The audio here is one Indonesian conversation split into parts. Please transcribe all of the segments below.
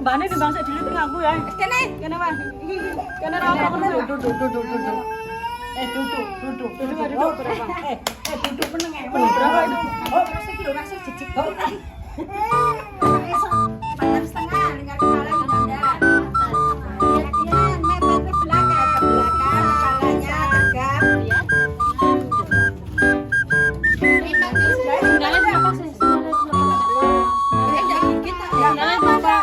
Mbane timbang sik dhewe teng aku ya. Kene wae. Kene ra apa duduk. Duduk berapa? Duduk meneng ae. Berapa itu? Oh, terus iki lho masih jejeg. Panas setengah dengan kepala rendah. Kakinya mepet ke belakang, kepalanya tegap. Sendalnya berapa sih? Sendalnya berapa?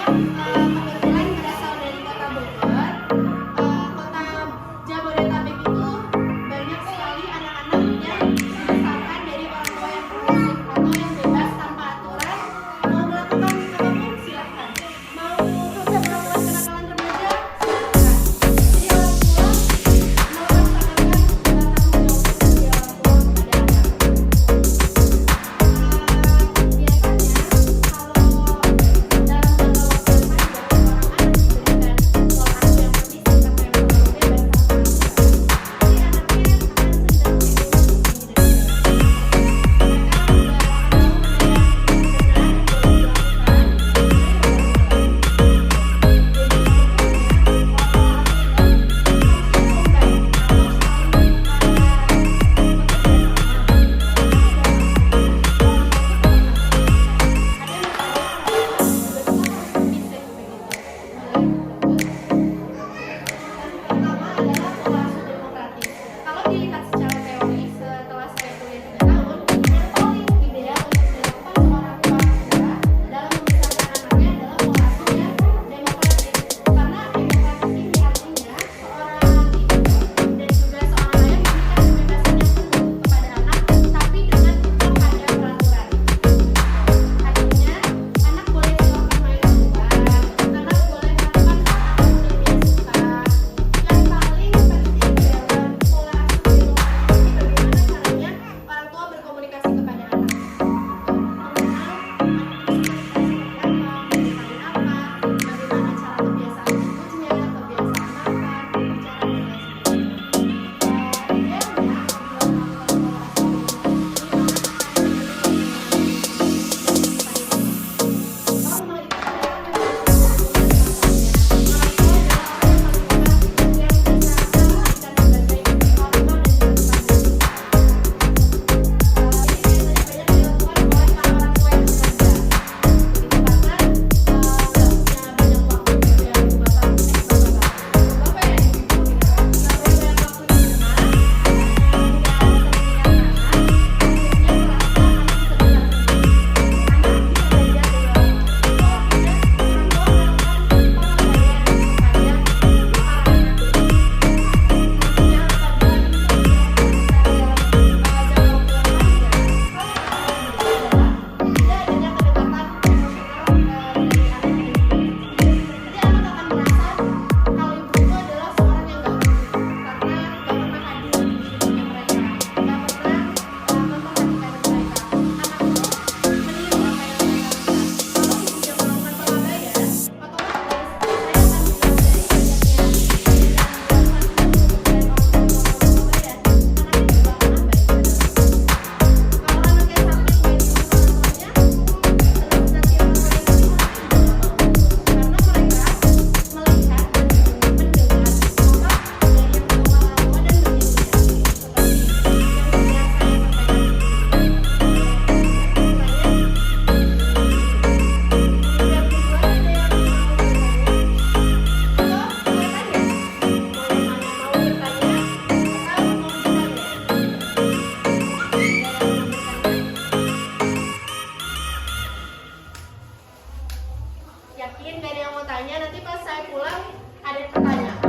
kebetulan berasal dari kota Bogor. Kota Jabodetabek itu banyak sekali anak-anak yang dibesarkan dari orang tua yang progresif atau yang bebas tanpa aturan. Mau melakukan apapun silahkan. Mau melakukan kenakalan remaja silahkan. Jadi orang tua melaksanakan tanggung jawab dari orang tua kepada anak. Kalau dilihat secara teori, setelah saya kuliah 3 tahun, yang paling ideal untuk dilakukan seorang tua muda dalam membesarkan anaknya adalah pola asuh yang demokratis. Karena demokratis ini artinya seorang ibu dan juga seorang ayah memberikan kebebasan yang penuh kepada anak, tapi dengan tetap ada peraturan. Artinya, anak boleh silahkan main keluar, anak boleh melakukan hal apapun yang dia suka. Yang paling penting dalam pola asuh di rumah ini bagaimana caranya orang tua berkomunikasi kepada anak. Mengenal anak itu seperti apa, menyukai apa, bagaimana cara kebiasaan hidupnya, kebiasaan makan, berbicara, dan lain sebagainya. Idealnya, apabila melakukan pola asuh di rumah ini, anak akan kalau mulai dikatakan memang orang tua adalah orang yang paling tepat yang bisa melakukan sebagai orang tua dan juga tetangga. Ini biasanya banyak dilakukan oleh para orang tua yang bekerja. Begitu karena nggak punya banyak waktu gitu ya buat bapak ya ibu gitu kan. Bapak ya ibu gitu kan. Nggak punya banyak waktu di rumah. Nggak sering lihat anak. Akhirnya merasa anak bisa besar sendiri. Anak bisa belajar dari orang tua. Kemudian orang tua melakukan pengabdian kepada para anak ini. Nantinya apabila ini terus dilakukan dalam jangka waktu yang panjang, hal yang akan terjadi adalah tidak adanya kedekatan emosional dari anak ini sendiri. Jadi anak akan merasa kalau ibu itu adalah seorang yang nggak peduli karena nggak pernah hadir di hidupnya mereka, nggak pernah memperhatikan mereka. Anak itu meniru apa yang mereka lihat. Kalau ibunya melakukan pengabaian, otomatis saya akan mempelajari ayahnya dengan melakukan suatu kemudian orang tua melakukan pengabaian, anaknya juga akan abai pada kalau anaknya sampai nggak diurus orang tuanya, terus nanti orang tuanya nggak diurus, ibu nggak mau. Karena mereka melihat dan mendengar apa dari yang kedua orang tua dan menirunya. Seperti yang sudah saya sampaikan di sini. Saya yang kedua ada yang mau bertanya? Atau boleh tanya? Boleh mana mau bertanya atau mau bertanya? Ada yang mau bertanya? Yakin gak ada yang mau tanya? Nanti pas saya pulang ada pertanyaan.